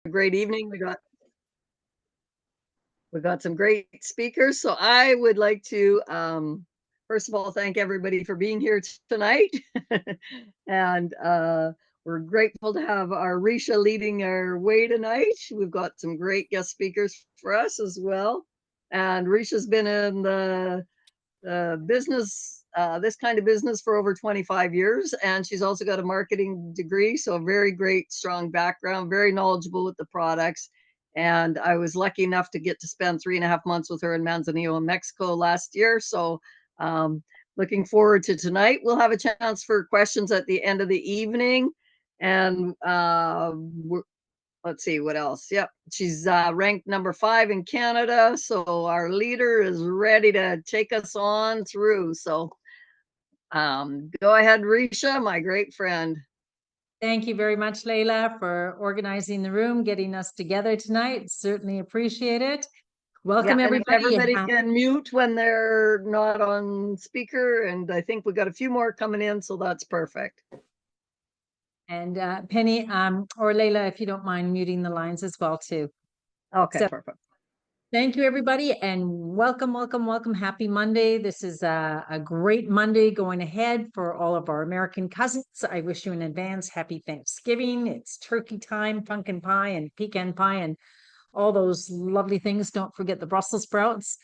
Great evening. We got some great speakers. So I would like to first of all thank everybody for being here tonight. and we're grateful to have our Ricia leading our way tonight. We've got some great guest speakers for us as well. And Ricia's been in the business, this kind of business for over 25 years. And she's also got a marketing degree. So a very great, strong background, very knowledgeable with the products. And I was lucky enough to get to spend 3.5 months with her in Manzanillo, Mexico last year. So looking forward to tonight. We'll have a chance for questions at the end of the evening. And let's see what else. Yep, she's ranked number 5 in Canada. So our leader is ready to take us on through. So go ahead, Ricia, my great friend. Thank you very much, Layla, for organizing the room, getting us together tonight. Certainly appreciate it. Welcome, everybody. Everybody can mute when they're not on speaker. And I think we got a few more coming in, so that's perfect. And Penny, or Layla, if you don't mind muting the lines as well, too. Okay, perfect. Thank you, everybody, and welcome, welcome, welcome. Happy Monday. This is a great Monday going ahead for all of our American cousins. I wish you in advance happy Thanksgiving. It's turkey time, pumpkin pie and pecan pie and all those lovely things. Don't forget the Brussels sprouts.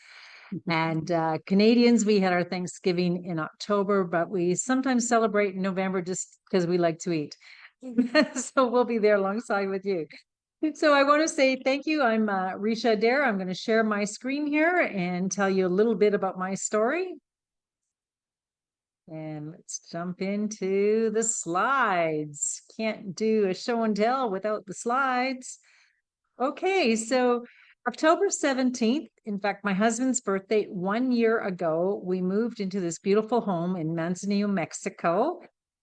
And Canadians, we had our Thanksgiving in October, but we sometimes celebrate in November just because we like to eat. So we'll be there alongside with you. So I want to say thank you. I'm Ricia Adair. I'm going to share my screen here and tell you a little bit about my story. And let's jump into the slides. Can't do a show and tell without the slides. Okay, so October 17th, in fact, my husband's birthday, 1 year ago, we moved into this beautiful home in Manzanillo, Mexico.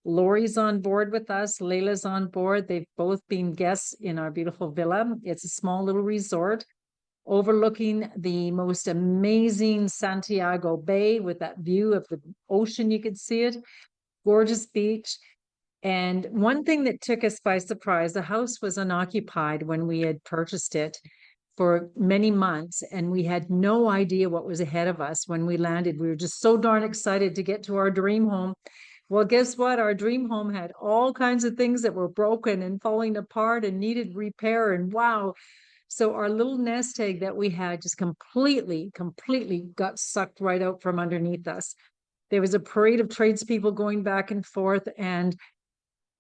Lori's on board with us. Layla's on board. They've both been guests in our beautiful villa. It's a small little resort overlooking the most amazing Santiago Bay with that view of the ocean. You could see it. Gorgeous beach. And one thing that took us by surprise, the house was unoccupied when we had purchased it for many months, and we had no idea what was ahead of us when we landed. We were just so darn excited to get to our dream home. Well, guess what? Our dream home had all kinds of things that were broken and falling apart and needed repair. And wow. So our little nest egg that we had just completely got sucked right out from underneath us. There was a parade of tradespeople going back and forth, and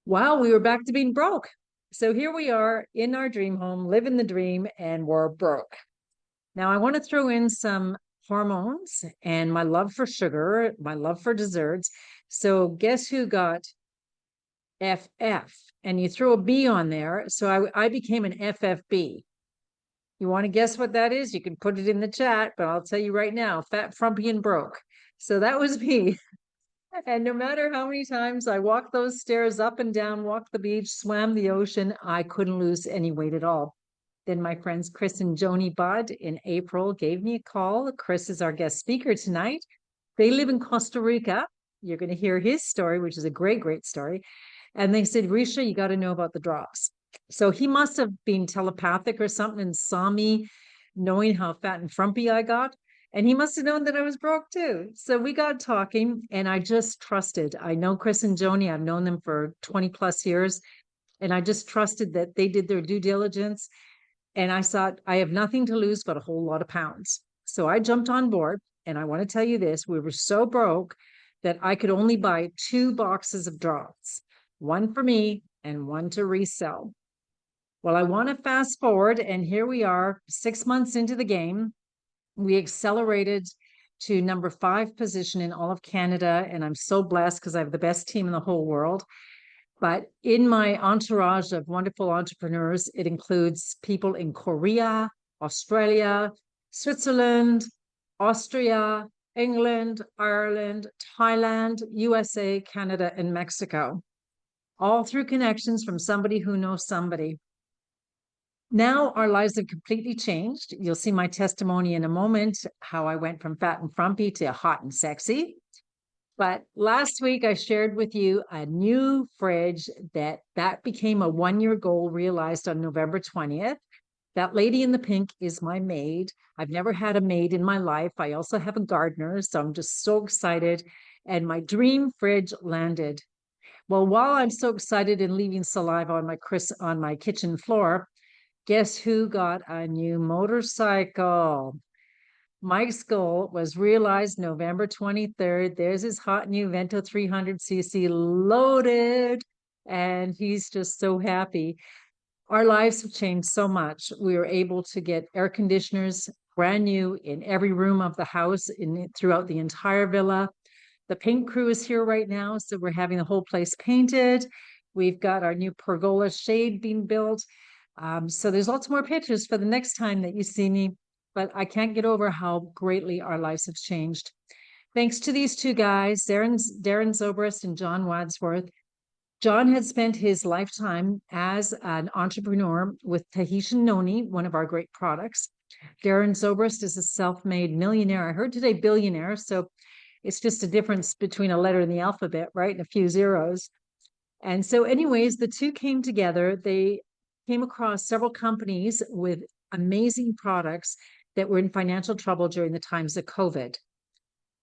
wow, we were back to being broke. So here we are in our dream home, living the dream, and we're broke. Now I want to throw in some hormones and my love for sugar, my love for desserts. So guess who got FF? And you throw a B on there. So I became an FFB. You want to guess what that is? You can put it in the chat, but I'll tell you right now, fat, frumpy, and broke. So that was me. And no matter how many times I walked those stairs up and down, walked the beach, swam the ocean, I couldn't lose any weight at all. Then my friends Chris and Joni Budd in April gave me a call. Chris is our guest speaker tonight. They live in Costa Rica. You're going to hear his story, which is a great, great story. And they said, Ricia, you got to know about the drops. So he must have been telepathic or something and saw me knowing how fat and frumpy I got. And he must have known that I was broke too. So we got talking and I just trusted. I know Chris and Joni, I've known them for 20 plus years. And I just trusted that they did their due diligence. And I thought, I have nothing to lose but a whole lot of pounds. So I jumped on board. And I want to tell you this, we were so broke that I could only buy 2 boxes of drops, one for me and one to resell. Well, I want to fast forward, and here we are 6 months into the game. We accelerated to number 5 position in all of Canada, and I'm so blessed because I have the best team in the whole world. But in my entourage of wonderful entrepreneurs, it includes people in Korea, Australia, Switzerland, Austria, England, Ireland, Thailand, USA, Canada, and Mexico, all through connections from somebody who knows somebody. Now our lives have completely changed. You'll see my testimony in a moment, how I went from fat and frumpy to hot and sexy. But last week I shared with you a new fridge that became a 1 year goal realized on November 20th. That lady in the pink is my maid. I've never had a maid in my life. I also have a gardener, so I'm just so excited. And my dream fridge landed. Well, while I'm so excited and leaving saliva on my kitchen floor, guess who got a new motorcycle? Mike's goal was realized November 23rd. There's his hot new Vento 300cc loaded, and he's just so happy. Our lives have changed so much. We were able to get air conditioners brand new in every room of the house throughout the entire villa. The paint crew is here right now, so we're having the whole place painted. We've got our new pergola shade being built. So there's lots more pictures for the next time that you see me, but I can't get over how greatly our lives have changed. Thanks to these two guys, Darren Zobrist and John Wadsworth. John had spent his lifetime as an entrepreneur with Tahitian Noni, one of our great products. Darren Zobrist is a self-made millionaire. I heard today billionaire, so it's just a difference between a letter in the alphabet, right? And a few zeros. And so anyways, the two came together. They came across several companies with amazing products that were in financial trouble during the times of COVID.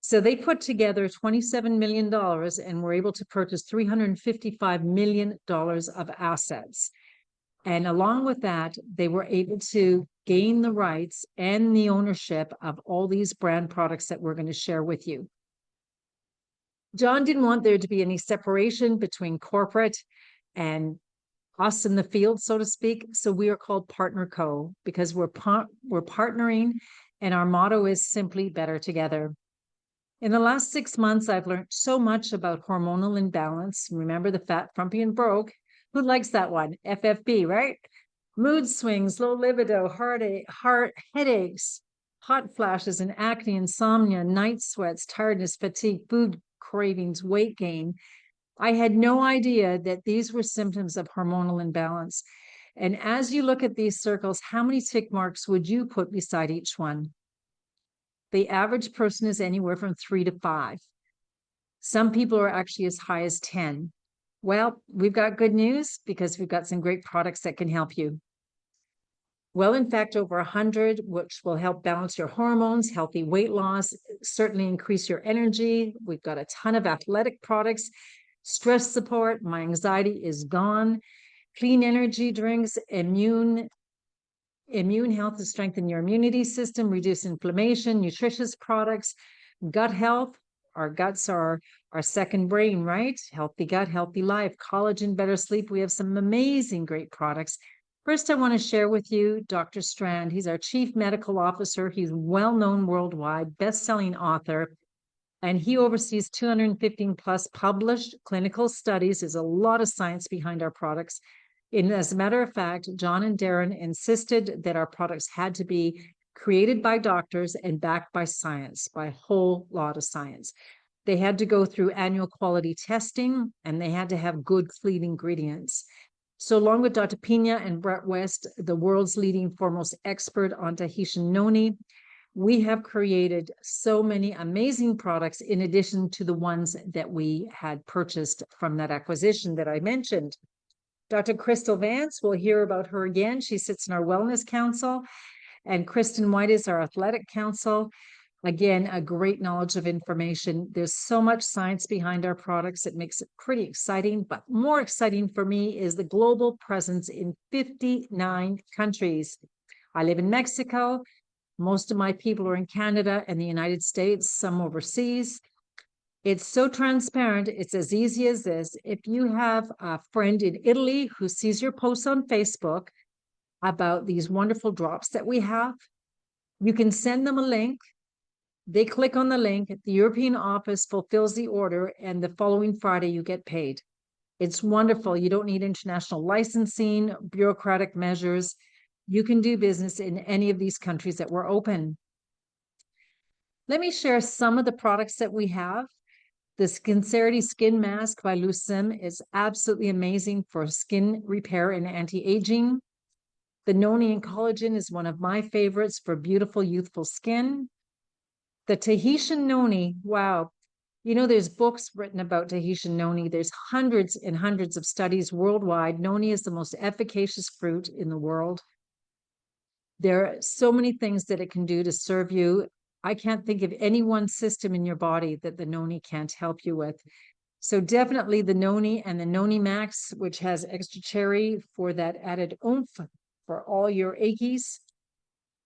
So they put together $27 million and were able to purchase $355 million of assets. And along with that, they were able to gain the rights and the ownership of all these brand products that we're going to share with you. John didn't want there to be any separation between corporate and us in the field, so to speak. So we are called Partner Co. because we're partnering, and our motto is simply better together. In the last 6 months, I've learned so much about hormonal imbalance. Remember the fat, frumpy, and broke? Who likes that one? FFB, right? Mood swings, low libido, headaches, hot flashes, and acne, insomnia, night sweats, tiredness, fatigue, food cravings, weight gain. I had no idea that these were symptoms of hormonal imbalance. And as you look at these circles, how many tick marks would you put beside each one? The average person is anywhere from 3 to 5. Some people are actually as high as 10. Well, we've got good news because we've got some great products that can help you. Well, in fact, over 100, which will help balance your hormones, healthy weight loss, certainly increase your energy. We've got a ton of athletic products, stress support, my anxiety is gone, clean energy drinks, immune health to strengthen your immunity system, reduce inflammation, nutritious products, gut health. Our guts are our second brain, right? Healthy gut, healthy life, collagen, better sleep. We have some amazing, great products. First, I want to share with you Dr. Strand. He's our chief medical officer. He's well-known worldwide, best-selling author, and he oversees 215 plus published clinical studies. There's a lot of science behind our products. And as a matter of fact, John and Darren insisted that our products had to be created by doctors and backed by science, by a whole lot of science. They had to go through annual quality testing, and they had to have good, clean ingredients. So along with Dr. Pina and Brett West, the world's leading foremost expert on Tahitian Noni, we have created so many amazing products in addition to the ones that we had purchased from that acquisition that I mentioned. Dr. Crystal Vance, we'll hear about her again. She sits in our Wellness Council, and Kristen White is our Athletic Council. Again, a great knowledge of information. There's so much science behind our products. It makes it pretty exciting, but more exciting for me is the global presence in 59 countries. I live in Mexico. Most of my people are in Canada and the United States, some overseas. It's so transparent. It's as easy as this. If you have a friend in Italy who sees your posts on Facebook about these wonderful drops that we have, you can send them a link. They click on the link, the European office fulfills the order, and the following Friday you get paid. It's wonderful. You don't need international licensing, bureaucratic measures. You can do business in any of these countries that we're open. Let me share some of the products that we have. The Sincerity Skin Mask by Lucem is absolutely amazing for skin repair and anti-aging. The Noni and Collagen is one of my favorites for beautiful, youthful skin. The Tahitian Noni, wow. You know, there's books written about Tahitian noni. There's hundreds and hundreds of studies worldwide. Noni is the most efficacious fruit in the world. There are so many things that it can do to serve you. I can't think of any one system in your body that the noni can't help you with. So definitely the noni and the noni max, which has extra cherry for that added oomph for all your achies.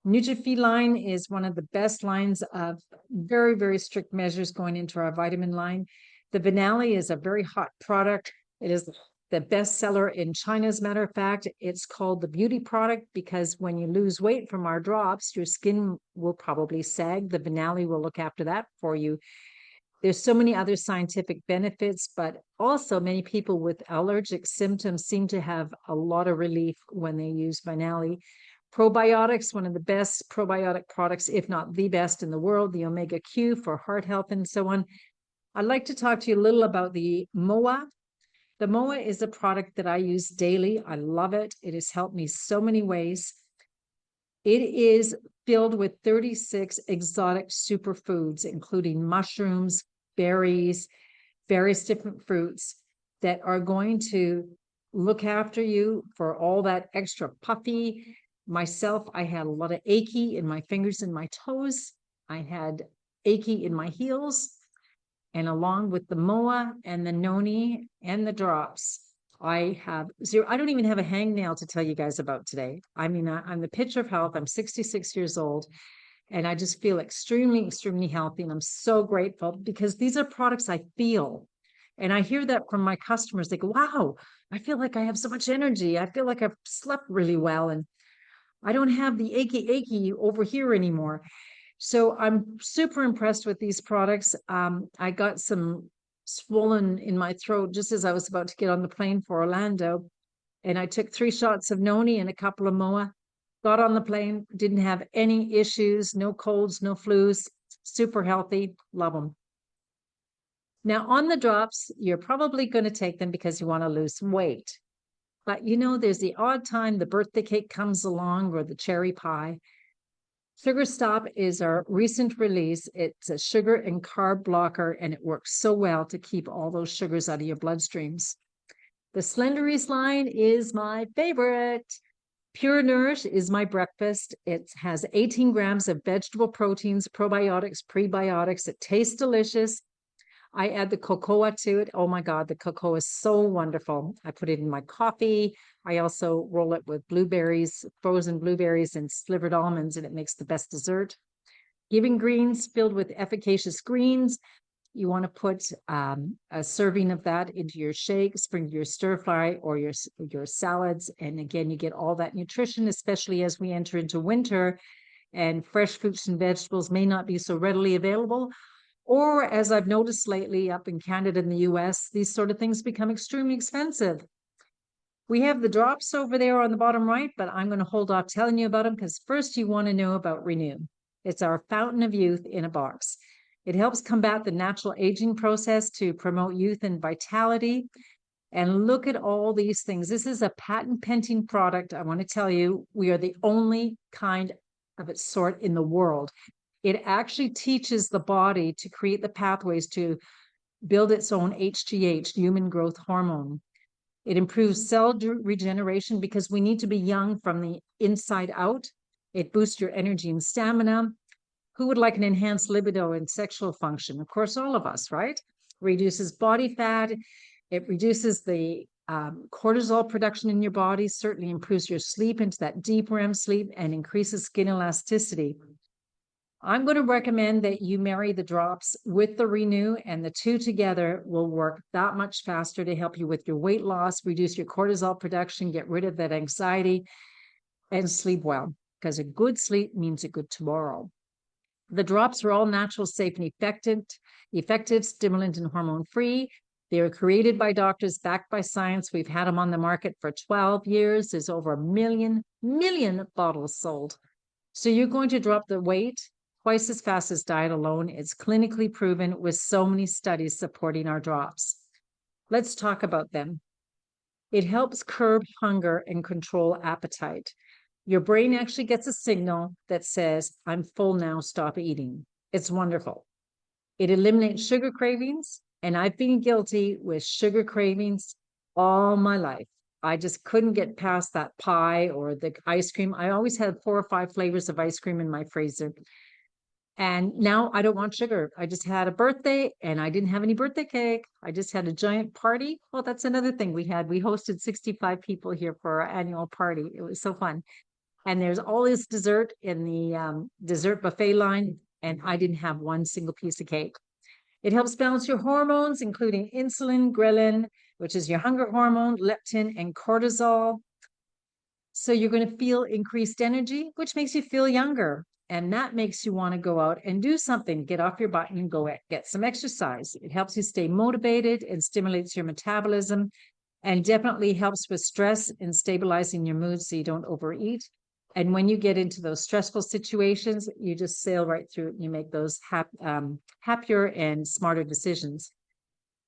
Nutrifi is one of the best lines of very, very strict measures going into our vitamin line. The Vinali is a very hot product. It is the best seller in China, as a matter of fact. It's called the beauty product because when you lose weight from our drops, your skin will probably sag. The Vinali will look after that for you. There's so many other scientific benefits, but also many people with allergic symptoms seem to have a lot of relief when they use Vinali. Probiotics, one of the best probiotic products, if not the best in the world, the Omega Q for heart health and so on. I'd like to talk to you a little about the MOA. The MOA is a product that I use daily. I love it. It has helped me so many ways. It is filled with 36 exotic superfoods, including mushrooms, berries, various different fruits that are going to look after you for all that extra puffy. Myself, I had a lot of achy in my fingers and my toes. I had achy in my heels. And along with the MOA and the noni and the drops, I have zero. I don't even have a hangnail to tell you guys about today. I mean, I'm the picture of health. I'm 66 years old. And I just feel extremely, extremely healthy. And I'm so grateful because these are products I feel. And I hear that from my customers. They go, wow, I feel like I have so much energy. I feel like I've slept really well. And I don't have the achy over here anymore. So I'm super impressed with these products. I got some swollen in my throat just as I was about to get on the plane for Orlando. And I took 3 shots of noni and a couple of MOA, got on the plane, didn't have any issues, no colds, no flus, super healthy, love them. Now on the drops, you're probably going to take them because you want to lose some weight. But you know, there's the odd time the birthday cake comes along or the cherry pie. Sugar Stop is our recent release. It's a sugar and carb blocker, and it works so well to keep all those sugars out of your bloodstreams. The Slenderies line is my favorite. Pure Nourish is my breakfast. It has 18 grams of vegetable proteins, probiotics, prebiotics. It tastes delicious. I add the cocoa to it. Oh my God, the cocoa is so wonderful. I put it in my coffee. I also roll it with blueberries, frozen blueberries and slivered almonds, and it makes the best dessert. Giving Greens filled with efficacious greens. You want to put a serving of that into your shakes, bring your stir fry or your salads. And again, you get all that nutrition, especially as we enter into winter and fresh fruits and vegetables may not be so readily available. Or as I've noticed lately up in Canada and the US, these sort of things become extremely expensive. We have the drops over there on the bottom right, but I'm going to hold off telling you about them because first you want to know about Renew. It's our fountain of youth in a box. It helps combat the natural aging process to promote youth and vitality. And look at all these things. This is a patent pending product. I want to tell you, we are the only kind of its sort in the world. It actually teaches the body to create the pathways to build its own HGH, human growth hormone. It improves cell regeneration because we need to be young from the inside out. It boosts your energy and stamina. Who would like an enhanced libido and sexual function? Of course, all of us, right? Reduces body fat. It reduces the cortisol production in your body, certainly improves your sleep into that deep REM sleep and increases skin elasticity. I'm going to recommend that you marry the drops with the Renew, and the two together will work that much faster to help you with your weight loss, reduce your cortisol production, get rid of that anxiety, and sleep well, because a good sleep means a good tomorrow. The drops are all natural, safe, and effective, stimulant, and hormone-free. They are created by doctors, backed by science. We've had them on the market for 12 years. There's over a million bottles sold. So you're going to drop the weight twice as fast as diet alone. It's clinically proven with so many studies supporting our drops. Let's talk about them. It helps curb hunger and control appetite. Your brain actually gets a signal that says, I'm full now, stop eating. It's wonderful. It eliminates sugar cravings, and I've been guilty with sugar cravings all my life. I just couldn't get past that pie or the ice cream. I always had 4 or 5 flavors of ice cream in my freezer. And now I don't want sugar. I just had a birthday and I didn't have any birthday cake. I just had a giant party. Well, that's another thing we had. We hosted 65 people here for our annual party. It was so fun. And there's all this dessert in the dessert buffet line, and I didn't have one single piece of cake. It helps balance your hormones, including insulin, ghrelin, which is your hunger hormone, leptin, and cortisol. So you're going to feel increased energy, which makes you feel younger. And that makes you want to go out and do something, get off your butt and go get some exercise. It helps you stay motivated and stimulates your metabolism, and definitely helps with stress and stabilizing your mood so you don't overeat. And when you get into those stressful situations, you just sail right through it and you make those happier and smarter decisions.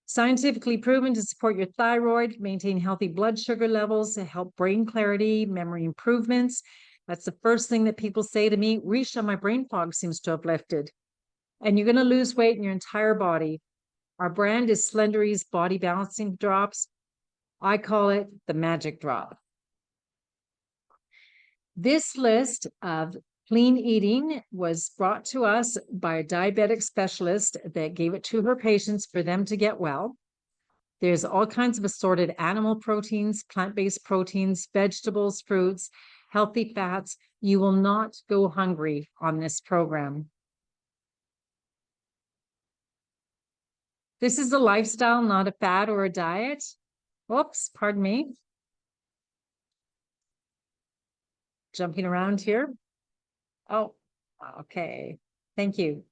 Scientifically proven to support your thyroid, maintain healthy blood sugar levels, to help brain clarity, memory improvements. That's the first thing that people say to me. Ricia, my brain fog seems to have lifted. And you're going to lose weight in your entire body. Our brand is Slendery's Body Balancing Drops. I call it the magic drop. This list of clean eating was brought to us by a diabetic specialist that gave it to her patients for them to get well. There's all kinds of assorted animal proteins, plant-based proteins, vegetables, fruits, healthy fats. You will not go hungry on this program. This is a lifestyle, not a fad or a diet. Oops, pardon me. Jumping around here. Oh, okay. Thank you.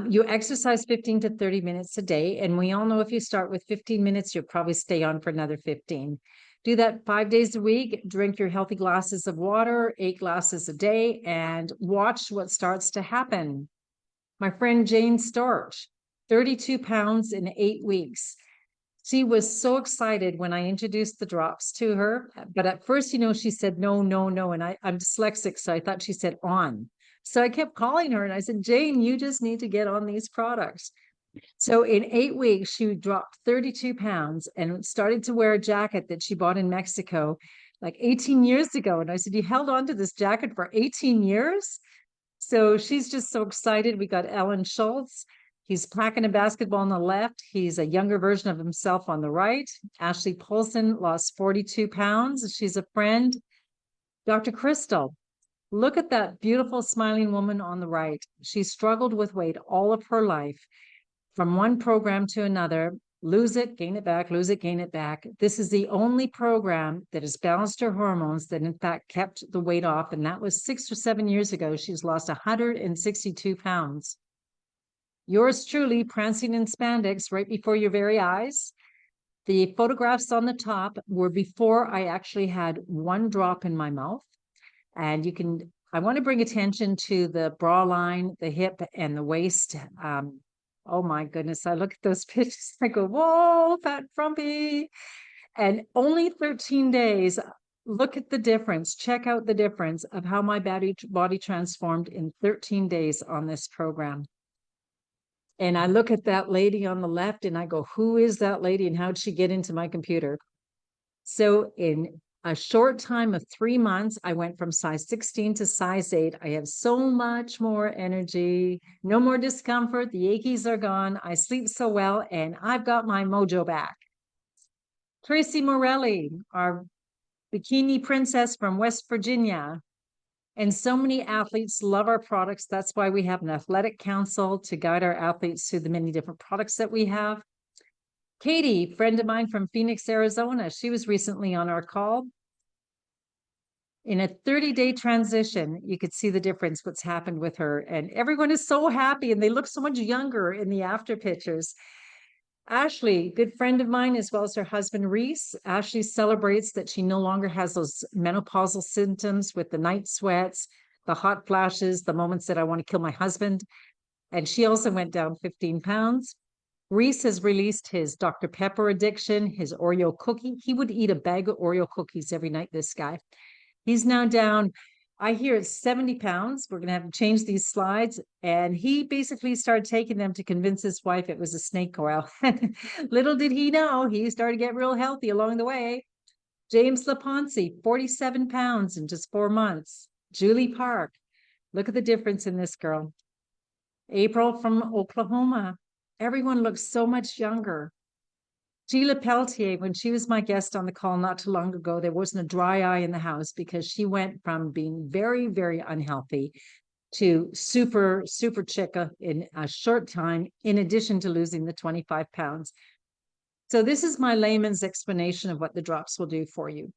You exercise 15 to 30 minutes a day. And we all know if you start with 15 minutes, you'll probably stay on for another 15. Do that 5 days a week. Drink your healthy glasses of water, 8 glasses a day, and watch what starts to happen. My friend Jane Storch, 32 pounds in 8 weeks. She was so excited when I introduced the drops to her. But at first, she said, no, no, no. And I'm dyslexic, so I thought she said on. So I kept calling her and I said, Jane, you just need to get on these products. So in 8 weeks, she dropped 32 pounds and started to wear a jacket that she bought in Mexico like 18 years ago. And I said, you held on to this jacket for 18 years? So she's just so excited. We got Ellen Schultz. He's packing a basketball on the left. He's a younger version of himself on the right. Ashley Polson lost 42 pounds. She's a friend. Dr. Crystal, look at that beautiful smiling woman on the right. She struggled with weight all of her life, from one program to another. Lose it, gain it back, lose it, gain it back. This is the only program that has balanced her hormones that in fact kept the weight off. And that was 6 or 7 years ago. She's lost 162 pounds. Yours truly prancing in spandex right before your very eyes. The photographs on the top were before I actually had one drop in my mouth. And I want to bring attention to the bra line, the hip, and the waist. Oh my goodness, I look at those pictures, I go, whoa, fat frumpy. And only 13 days, look at the difference. Check out the difference of how my body transformed in 13 days on this program. And I look at that lady on the left and I go, who is that lady and how did she get into my computer? So in a short time of 3 months, I went from size 16 to size 8. I have so much more energy, no more discomfort. The aches are gone. I sleep so well, and I've got my mojo back. Tracy Morelli, our bikini princess from West Virginia. And so many athletes love our products. That's why we have an athletic council to guide our athletes through the many different products that we have. Katie, friend of mine from Phoenix, Arizona, she was recently on our call. In a 30-day transition, you could see the difference, what's happened with her. And everyone is so happy and they look so much younger in the after pictures. Ashley, good friend of mine, as well as her husband, Reese. Ashley celebrates that she no longer has those menopausal symptoms with the night sweats, the hot flashes, the moments that I want to kill my husband. And she also went down 15 pounds. Reese has released his Dr. Pepper addiction, his Oreo cookie. He would eat a bag of Oreo cookies every night, this guy. He's now down I hear it's 70 pounds. We're going to have to change these slides. And he basically started taking them to convince his wife it was a snake oil. Little did he know, he started to get real healthy along the way. James Laponce, 47 pounds in just 4 months. Julie Park, look at the difference in this girl. April from Oklahoma. Everyone looks so much younger. Sheila Peltier, when she was my guest on the call not too long ago, there wasn't a dry eye in the house because she went from being very, very unhealthy to super, super chicka in a short time, in addition to losing the 25 pounds. So this is my layman's explanation of what the drops will do for you.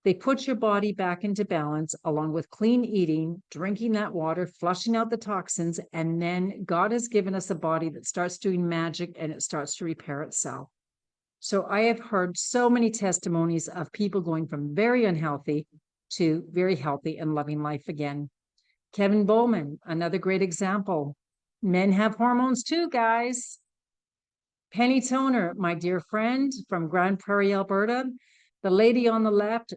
They put your body back into balance along with clean eating, drinking that water, flushing out the toxins, and then God has given us a body that starts doing magic and it starts to repair itself. So I have heard so many testimonies of people going from very unhealthy to very healthy and loving life again. Kevin Bowman, another great example. Men have hormones too, guys. Penny Toner, my dear friend from Grand Prairie, Alberta. The lady on the left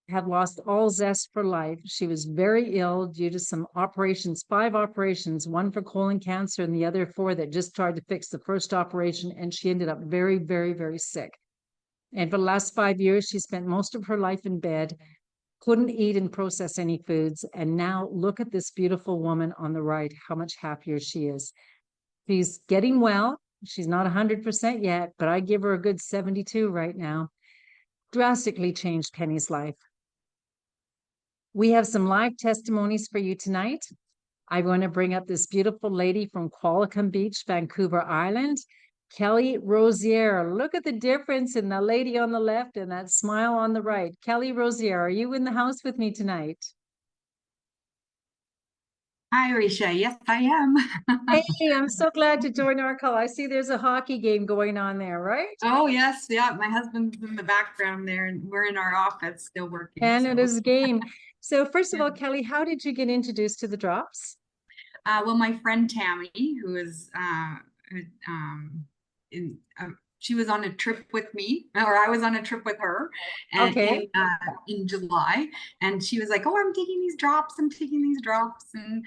had lost all zest for life. She was very ill due to some operations, 5 operations, one for colon cancer and the other 4 that just tried to fix the first operation. And she ended up very, very, very sick. And for the last 5 years, she spent most of her life in bed, couldn't eat and process any foods. And now look at this beautiful woman on the right, how much happier she is. She's getting well. She's not 100% yet, but I give her a good 72 right now. Drastically changed Penny's life. We have some live testimonies for you tonight. I want to bring up this beautiful lady from Qualicum Beach, Vancouver Island, Kelly Roziere. Look at the difference in the lady on the left and that smile on the right. Kelly Roziere, are you in the house with me tonight? Hi, Ricia. Yes, I am. Hey, I'm so glad to join our call. I see there's a hockey game going on there, right? Oh, yes. Yeah. My husband's in the background there, and we're in our office still working. Canada's game. So first of all, Kelly, how did you get introduced to the drops? Well, my friend Tammy, who is in, she was on a trip with me, or I was on a trip with her, and Okay. in July, and she was like, "Oh, I'm taking these drops. I'm taking these drops," and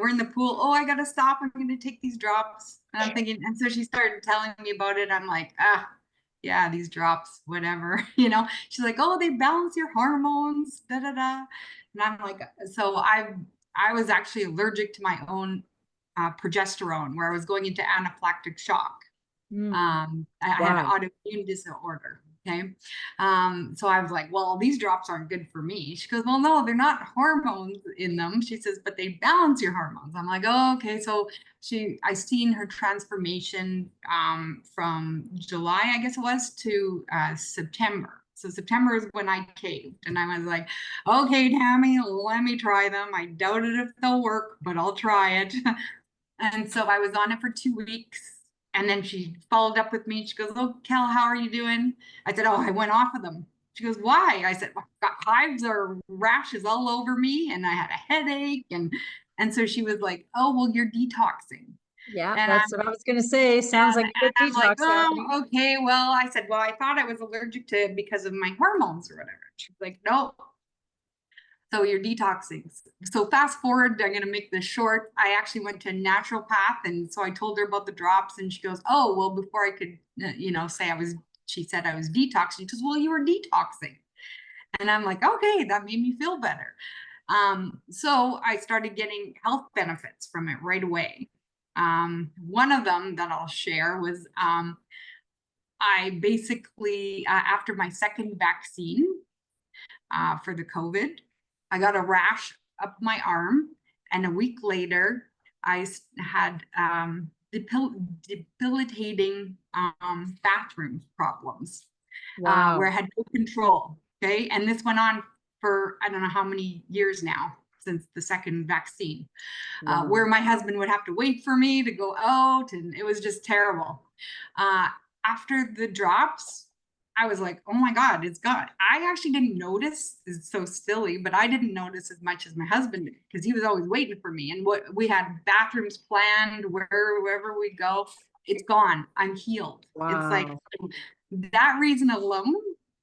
we're in the pool. Oh, I gotta stop. I'm gonna take these drops. And I'm thinking, and so she started telling me about it. I'm like, yeah, these drops, whatever, you know. She's like, "Oh, they balance your hormones, da da da," and I'm like, so I was actually allergic to my own progesterone, where I was going into anaphylactic shock. I had an Wow. autoimmune disorder. Okay. So I was like, well, these drops aren't good for me. She goes, well, no, they're not hormones in them. She says, but they balance your hormones. I'm like, oh, okay. So I seen her transformation from July, I guess it was, to September. So September is when I caved, and I was like, okay, Tammy, let me try them. I doubt it if they'll work, but I'll try it. And so I was on it for 2 weeks. And then she followed up with me. She goes, oh, Kel, how are you doing? I said, oh, I went off of them. She goes, why? I said, well, I've got hives or rashes all over me, and I had a headache. And so she was like, oh, well, you're detoxing. Yeah, And that's what I was going to say. Sounds like a good I'm like, detox happening. oh, okay. Well, I said, well, I thought I was allergic to it because of my hormones or whatever. She's like, no, so you're detoxing. So fast forward, I'm going to make this short. I actually went to a naturopath. And so I told her about the drops, and she goes, oh, well, before I could, say she said I was detoxing. She goes, well, you were detoxing. And I'm like, okay, that made me feel better. So I started getting health benefits from it right away. One of them that I'll share was I basically, after my second vaccine for the COVID, I got a rash up my arm, and a week later, I had debilitating bathroom problems where I Wow. had no control. Okay. And this went on for I don't know how many years now since the second vaccine, Wow. where my husband would have to wait for me to go out, and it was just terrible. After the drops, I was like, oh my God, it's gone. I actually didn't notice. It's so silly, but I didn't notice as much as my husband did, because he was always waiting for me. And what we had bathrooms planned wherever we go, it's gone. I'm healed. It's like Wow. that reason alone,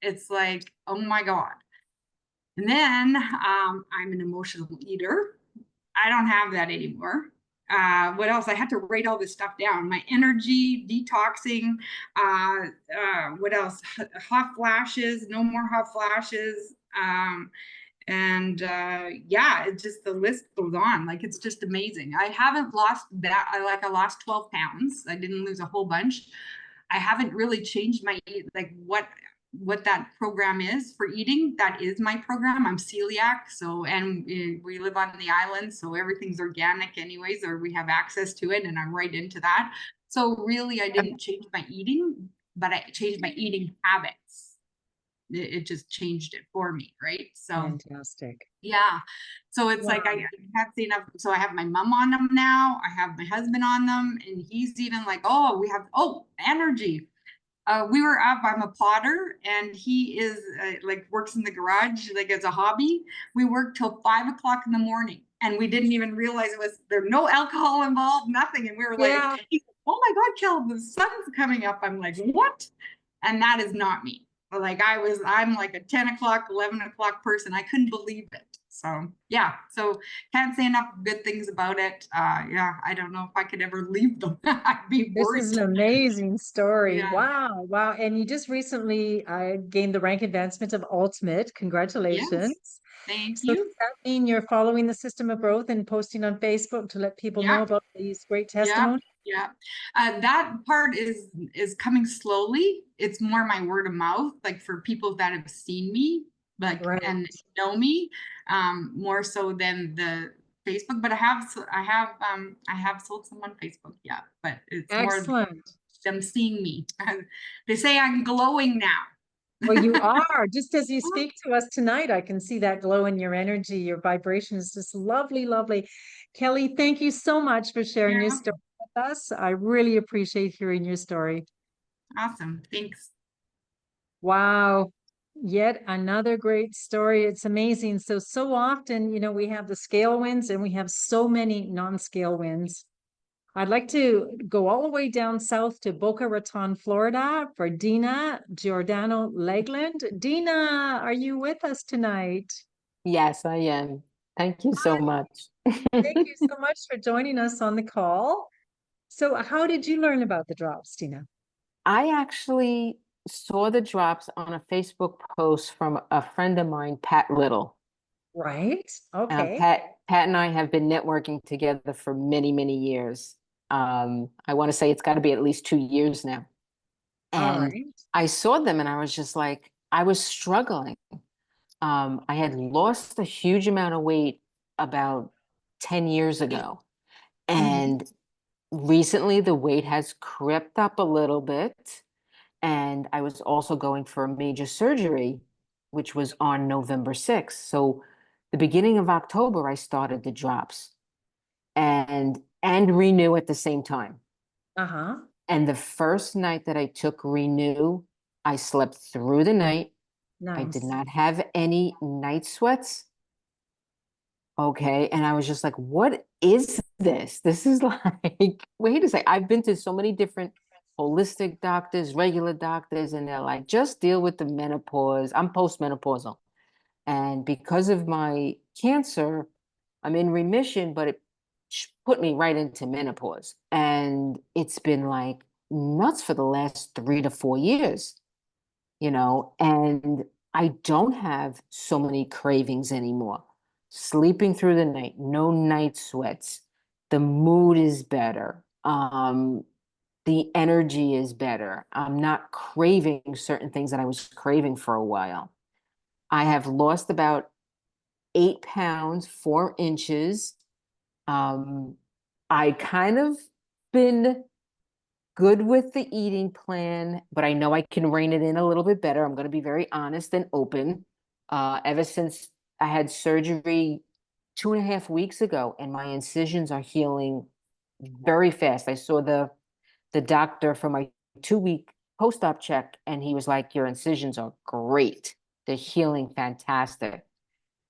it's like, oh my God. And then I'm an emotional eater. I don't have that anymore. What else? I had to write all this stuff down. My energy, detoxing, what else? Hot flashes, no more hot flashes. And yeah, it just, the list goes on. Like, it's just amazing. I haven't lost that. I lost 12 pounds. I didn't lose a whole bunch. I haven't really changed my, like, what that program is for eating. That is my program. I'm celiac, so, and we live on the island, so everything's organic anyways, or we have access to it, and I'm right into that. So really, I didn't change my eating, but I changed my eating habits. It just changed it for me, right? So Fantastic. yeah, so it's like I have seen enough. So I have my mom on them now. I have my husband on them, and he's even like, oh, we have, oh, energy. We were up, I'm a potter, and he is like works in the garage, like as a hobby. We worked till 5 o'clock in the morning, and we didn't even realize it was, there no alcohol involved, nothing. And we were like, Yeah. oh my God, Kel, the sun's coming up. I'm like, what? And that is not me. Like, I'm like a 10 o'clock, 11 o'clock person. I couldn't believe it. So yeah, so can't say enough good things about it. Yeah, I don't know if I could ever leave them. I'd be This worried. is an amazing story. Yeah. Wow. Wow. And you just recently gained the rank advancement of ultimate. Yes, Congratulations. thank So does you. that mean you're following the system of growth and posting on Facebook to let people know Yeah, about these great yeah, testimonies? yeah. That part is coming slowly. It's more my word of mouth, like for people that have seen me, like, Right. and know me, more so than the Facebook. But I have sold some on Facebook, yeah. But it's more Excellent. them seeing me. They say I'm glowing now. Well, you are. Just as you speak to us tonight, I can see that glow in your energy. Your vibration is just lovely, lovely. Kelly, thank you so much for sharing your Yeah, story with us. I really appreciate hearing your story. awesome. Thanks. Wow. Yet another great story. It's amazing. So often, we have the scale wins and we have so many non-scale wins. I'd like to go all the way down south to Boca Raton, Florida for Dina, Giordano, Legland. Dina, are you with us tonight? Yes, I am. Thank you so Hi, much. thank you so much for joining us on the call. So how did you learn about the drops, Dina? I actually saw the drops on a Facebook post from a friend of mine, Pat Little. Right. Okay. Pat and I have been networking together for many, many years. I want to say it's got to be at least 2 years now. All And right. I saw them and I was just like, I was struggling. I had lost a huge amount of weight about 10 years ago. And recently the weight has crept up a little bit. And I was also going for a major surgery, which was on November 6th. So the beginning of October, I started the drops and Renew at the same time. Uh-huh. And the first night that I took Renew, I slept through the night. I did Nice. not have any night sweats. Okay. And I was just like, what is this? This is like, wait a second. I've been to so many different holistic doctors, regular doctors, and they're like, just deal with the menopause. I'm postmenopausal. And because of my cancer, I'm in remission, but it put me right into menopause. And it's been like nuts for the last 3 to 4 years, and I don't have so many cravings anymore. Sleeping through the night, no night sweats. The mood is better. The energy is better. I'm not craving certain things that I was craving for a while. I have lost about 8 pounds, 4 inches. I kind of been good with the eating plan, but I know I can rein it in a little bit better. I'm going to be very honest and open. Ever since I had surgery 2.5 weeks ago, and my incisions are healing very fast. I saw the doctor for my 2-week post-op check, and he was like, "Your incisions are great. They're healing fantastic."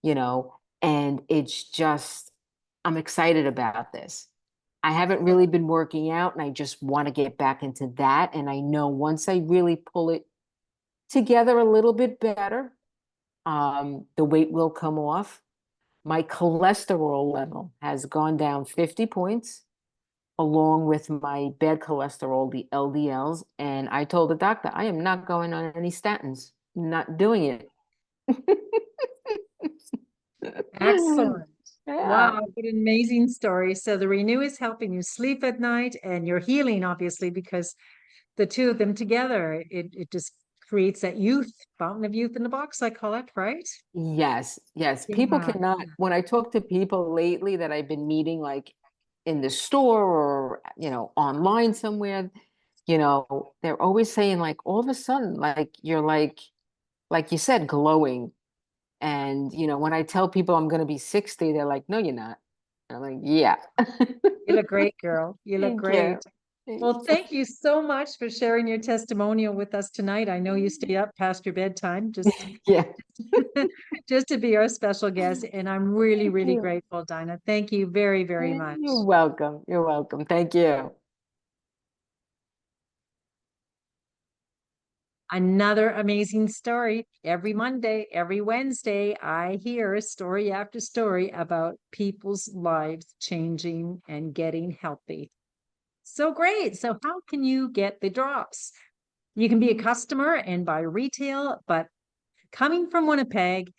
And it's just, I'm excited about this. I haven't really been working out and I just want to get back into that. And I know once I really pull it together a little bit better, the weight will come off. My cholesterol level has gone down 50 points, along with my bad cholesterol, the LDLs. And I told the doctor, I am not going on any statins, not doing it. Excellent. Yeah. Wow, what an amazing story. So the Renew is helping you sleep at night, and you're healing, obviously, because the two of them together, it just creates that youth, fountain of youth in the box, I call it, right? Yes, yes. People Yeah. cannot, when I talk to people lately that I've been meeting, like in the store or, online somewhere, they're always saying like all of a sudden, like you're like you said, glowing. And, when I tell people I'm going to be 60, they're like, no, you're not. And I'm like, yeah. You look great, girl. You look Thank great. you. Thank Well, you. thank you so much for sharing your testimonial with us tonight. I know you stay up past your bedtime just Yeah. just to be our special guest, and I'm really, Thank really you. grateful, Dinah. Thank you very, very much. You're welcome. You're welcome. Thank you. Another amazing story. Every Monday, every Wednesday, I hear story after story about people's lives changing and getting healthy. So great. So how can you get the drops? You can be a customer and buy retail, but coming from Winnipeg,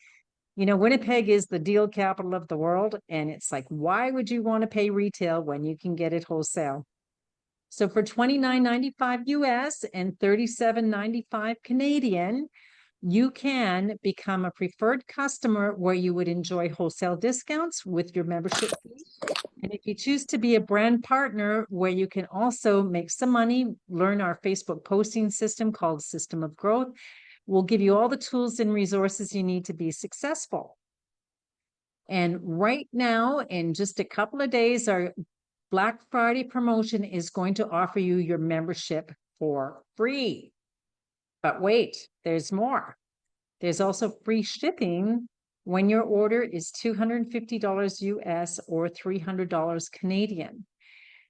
Winnipeg is the deal capital of the world. And it's like, why would you want to pay retail when you can get it wholesale? So for $29.95 US and $37.95 Canadian, you can become a preferred customer where you would enjoy wholesale discounts with your membership fee. And if you choose to be a brand partner where you can also make some money, learn our Facebook posting system called System of Growth, we'll give you all the tools and resources you need to be successful. And right now, in just a couple of days, our Black Friday promotion is going to offer you your membership for free. But wait, there's more. There's also free shipping when your order is $250 US or $300 Canadian.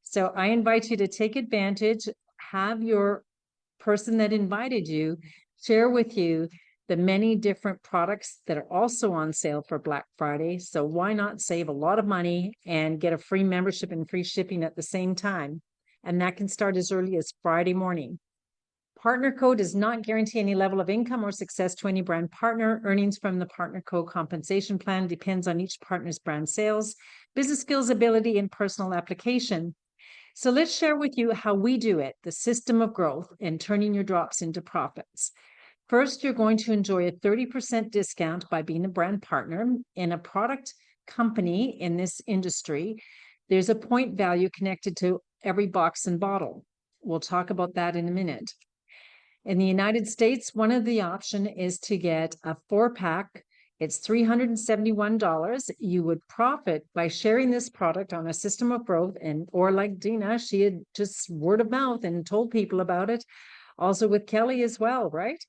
So I invite you to take advantage, have your person that invited you share with you the many different products that are also on sale for Black Friday. So why not save a lot of money and get a free membership and free shipping at the same time? And that can start as early as Friday morning. Partner code does not guarantee any level of income or success to any brand partner. Earnings from the partner code compensation plan depends on each partner's brand sales, business skills, ability, and personal application. So let's share with you how we do it, the system of growth and turning your drops into profits. First, you're going to enjoy a 30% discount by being a brand partner in a product company in this industry. There's a point value connected to every box and bottle. We'll talk about that in a minute. In the United States, one of the option is to get a 4-pack. It's $371. You would profit by sharing this product on a system of growth, or like Dina, she had just word of mouth and told people about it. Also with Kelly as well, right?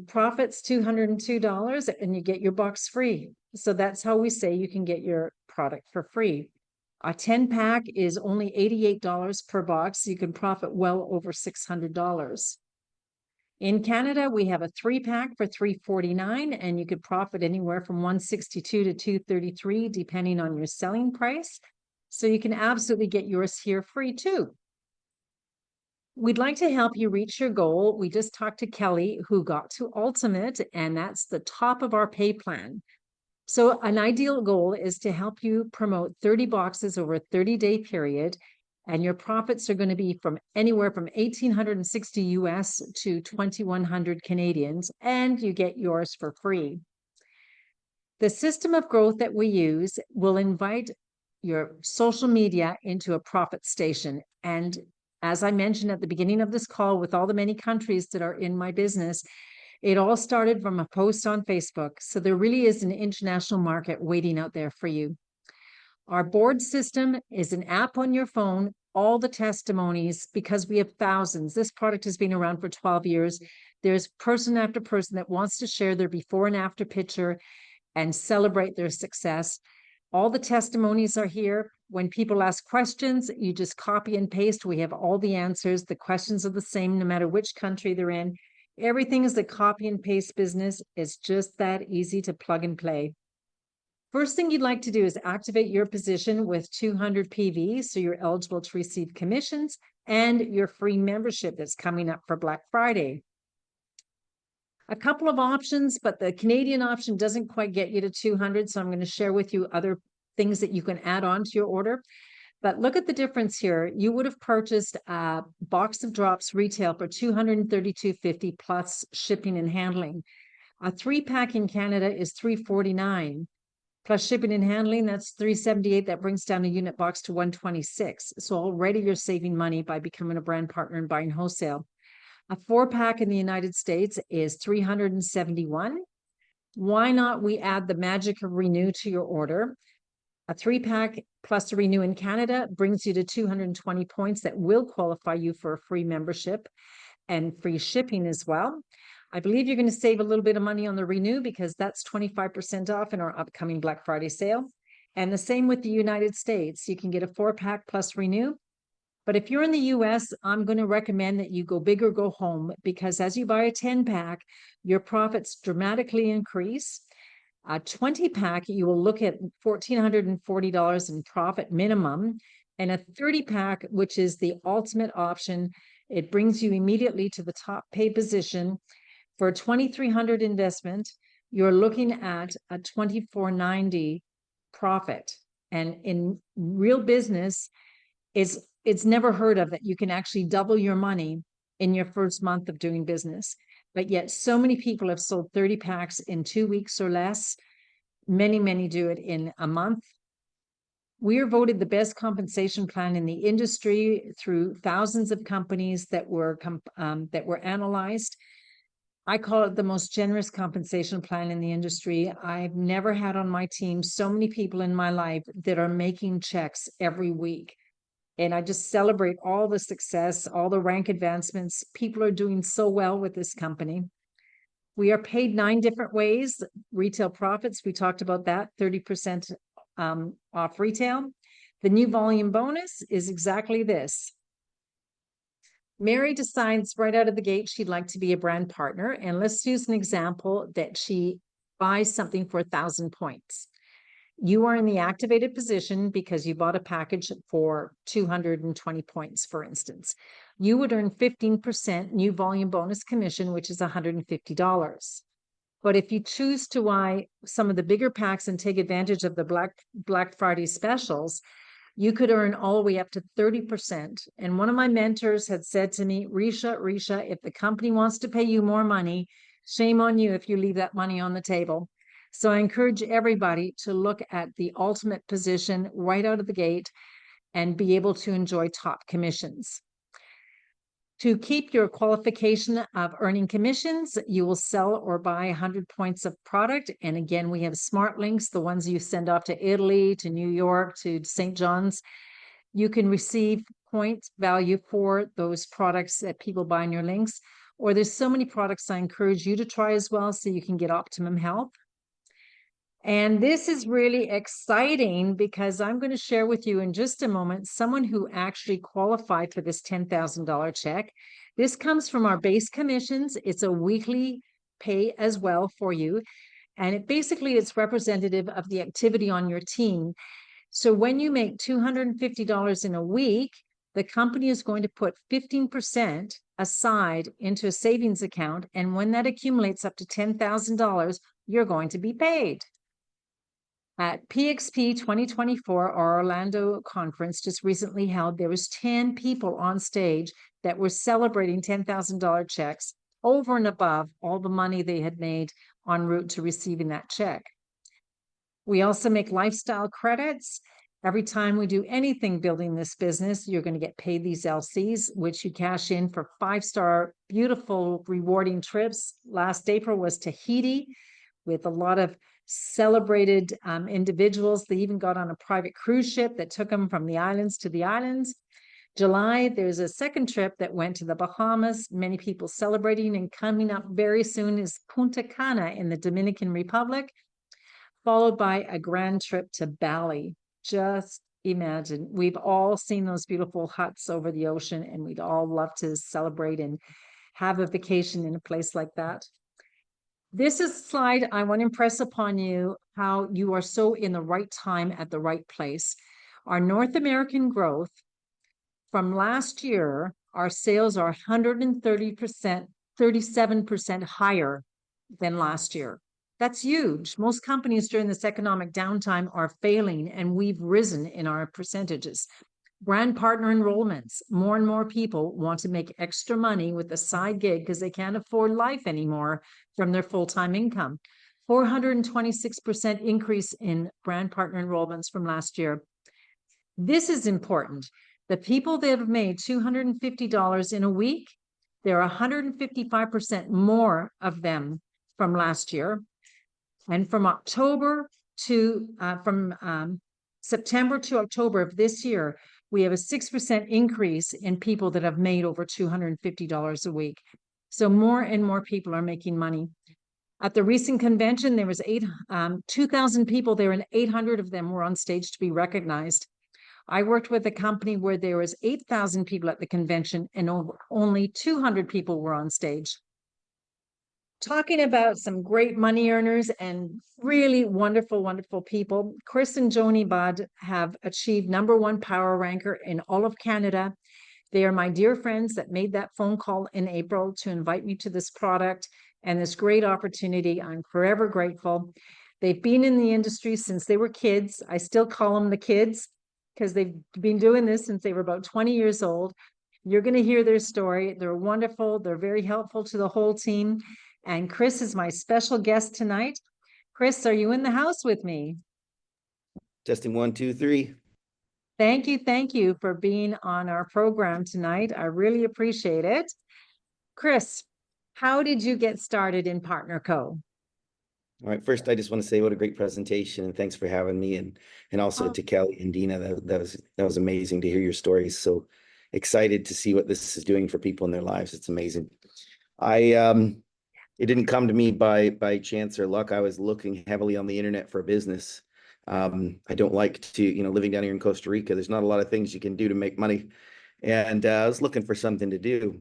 Profits $202 and you get your box free. So that's how we say you can get your product for free. A 10-pack is only $88 per box. You can profit well over $600. In Canada, we have a 3-pack for $349, and you could profit anywhere from $162 to $233, depending on your selling price. So you can absolutely get yours here free too. We'd like to help you reach your goal. We just talked to Kelly, who got to Ultimate, and that's the top of our pay plan. So an ideal goal is to help you promote 30 boxes over a 30-day period. And your profits are going to be from anywhere from 1,860 US to 2,100 Canadians, and you get yours for free. The system of growth that we use will invite your social media into a profit station. And as I mentioned at the beginning of this call, with all the many countries that are in my business, it all started from a post on Facebook. So there really is an international market waiting out there for you. Our board system is an app on your phone, all the testimonies, because we have thousands. This product has been around for 12 years. There's person after person that wants to share their before and after picture and celebrate their success. All the testimonies are here. When people ask questions, you just copy and paste. We have all the answers. The questions are the same no matter which country they're in. Everything is a copy and paste business. It's just that easy to plug and play. First thing you'd like to do is activate your position with 200 PV, so you're eligible to receive commissions and your free membership that's coming up for Black Friday. A couple of options, but the Canadian option doesn't quite get you to 200, so I'm going to share with you other things that you can add on to your order. But look at the difference here. You would have purchased a box of drops retail for $232.50 plus shipping and handling. A 3-pack in Canada is $349 plus shipping and handling. That's $378. That brings down a unit box to $126. So already you're saving money by becoming a brand partner and buying wholesale. A 4-pack in the United States is $371. Why not we add the magic of Renew to your order? A 3-pack plus a Renew in Canada brings you to 220 points that will qualify you for a free membership and free shipping as well. I believe you're going to save a little bit of money on the Renew because that's 25% off in our upcoming Black Friday sale. And the same with the United States. You can get a 4-pack plus Renew. But if you're in the US, I'm going to recommend that you go big or go home, because as you buy a 10-pack, your profits dramatically increase. A 20-pack, you will look at $1,440 in profit minimum. And a 30-pack, which is the ultimate option, it brings you immediately to the top pay position. For a $2,300 investment, you're looking at a $2,490 profit. And in real business, it's never heard of that you can actually double your money in your first month of doing business. But yet so many people have sold 30 packs in 2 weeks or less. Many do it in a month. We are voted the best compensation plan in the industry through thousands of companies that were analyzed. I call it the most generous compensation plan in the industry. I've never had on my team so many people in my life that are making checks every week. And I just celebrate all the success, all the rank advancements. People are doing so well with this company. We are paid 9 different ways. Retail profits, we talked about that, 30% off retail. The new volume bonus is exactly this. Mary decides right out of the gate she'd like to be a brand partner. And let's use an example that she buys something for 1,000 points. You are in the activated position because you bought a package for 220 points, for instance. You would earn 15% new volume bonus commission, which is $150. But if you choose to buy some of the bigger packs and take advantage of the Black Friday specials, you could earn all the way up to 30%. And one of my mentors had said to me, Ricia, if the company wants to pay you more money, shame on you if you leave that money on the table. So I encourage everybody to look at the ultimate position right out of the gate and be able to enjoy top commissions. To keep your qualification of earning commissions, you will sell or buy 100 points of product. And again, we have smart links, the ones you send off to Italy, to New York, to St. John's. You can receive point value for those products that people buy in your links. Or there's so many products I encourage you to try as well so you can get optimum health. And this is really exciting because I'm going to share with you in just a moment someone who actually qualified for this $10,000 check. This comes from our base commissions. It's a weekly pay as well for you. And it's representative of the activity on your team. So when you make $250 in a week, the company is going to put 15% aside into a savings account. And when that accumulates up to $10,000, you're going to be paid. At PXP 2024, our Orlando conference just recently held, there was 10 people on stage that were celebrating $10,000 checks over and above all the money they had made en route to receiving that check. We also make lifestyle credits. Every time we do anything building this business, you're going to get paid these LCs, which you cash in for 5-star, beautiful, rewarding trips. Last April was Tahiti with a lot of celebrated individuals. They even got on a private cruise ship that took them from the islands to the islands. July, there's a second trip that went to the Bahamas, many people celebrating, and coming up very soon is Punta Cana in the Dominican Republic, followed by a grand trip to Bali. Just imagine, we've all seen those beautiful huts over the ocean, and we'd all love to celebrate and have a vacation in a place like that. This is a slide I want to impress upon you how you are so in the right time at the right place. Our North American growth from last year, our sales are 130%, 37% higher than last year. That's huge. Most companies during this economic downtime are failing, and we've risen in our percentages. Brand partner enrollments. More and more people want to make extra money with a side gig because they can't afford life anymore from their full-time income. 426% increase in brand partner enrollments from last year. This is important. The people that have made $250 in a week, there are 155% more of them from last year. And from September to October of this year, we have a 6% increase in people that have made over $250 a week. So more and more people are making money. At the recent convention, there was 2,000 people there, and 800 of them were on stage to be recognized. I worked with a company where there was 8,000 people at the convention and only 200 people were on stage. Talking about some great money earners and really wonderful, wonderful people, Chris and Joni Budd have achieved #1 power ranker in all of Canada. They are my dear friends that made that phone call in April to invite me to this product and this great opportunity. I'm forever grateful. They've been in the industry since they were kids. I still call them the kids because they've been doing this since they were about 20 years old. You're going to hear their story. They're wonderful. They're very helpful to the whole team. And Chris is my special guest tonight. Chris, are you in the house with me? Testing 1, 2, 3. Thank you for being on our program tonight. I really appreciate it. Chris, how did you get started in Partner Co? All right, first I just want to say what a great presentation and thanks for having me, and also to Kelly and Dina. That was amazing to hear your stories. So excited to see what this is doing for people in their lives. It's amazing. It didn't come to me by chance or luck. I was looking heavily on the internet for a business. I don't like to, living down here in Costa Rica, there's not a lot of things you can do to make money. And I was looking for something to do.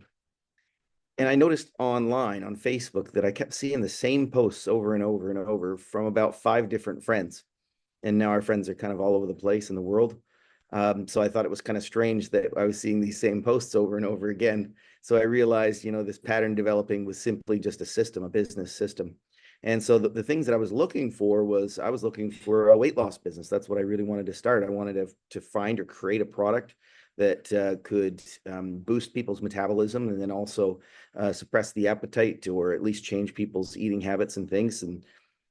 And I noticed online on Facebook that I kept seeing the same posts over and over and over from about 5 different friends. And now our friends are kind of all over the place in the world. So I thought it was kind of strange that I was seeing these same posts over and over again. So I realized, this pattern developing was simply just a system, a business system. And so the things that I was looking for was I was looking for a weight loss business. That's what I really wanted to start. I wanted to find or create a product that could boost people's metabolism and then also suppress the appetite, or at least change people's eating habits and things and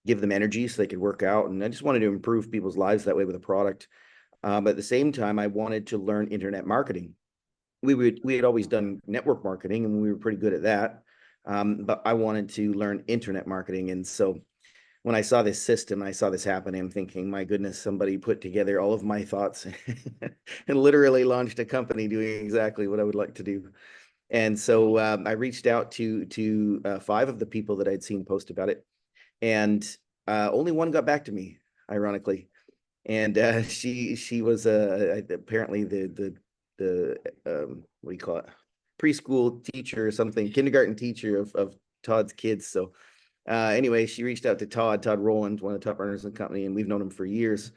give them energy so they could work out. And I just wanted to improve people's lives that way with a product. But at the same time, I wanted to learn internet marketing. We had always done network marketing and we were pretty good at that. But I wanted to learn internet marketing. And so when I saw this system, I saw this happening, I'm thinking, my goodness, somebody put together all of my thoughts and literally launched a company doing exactly what I would like to do. And so I reached out to 5 of the people that I'd seen post about it. And only one got back to me, ironically. And she was apparently the what do you call it, preschool teacher or something, kindergarten teacher of Todd's kids. So anyway, she reached out to Todd Rowland, one of the top earners in the company, and we've known him for years,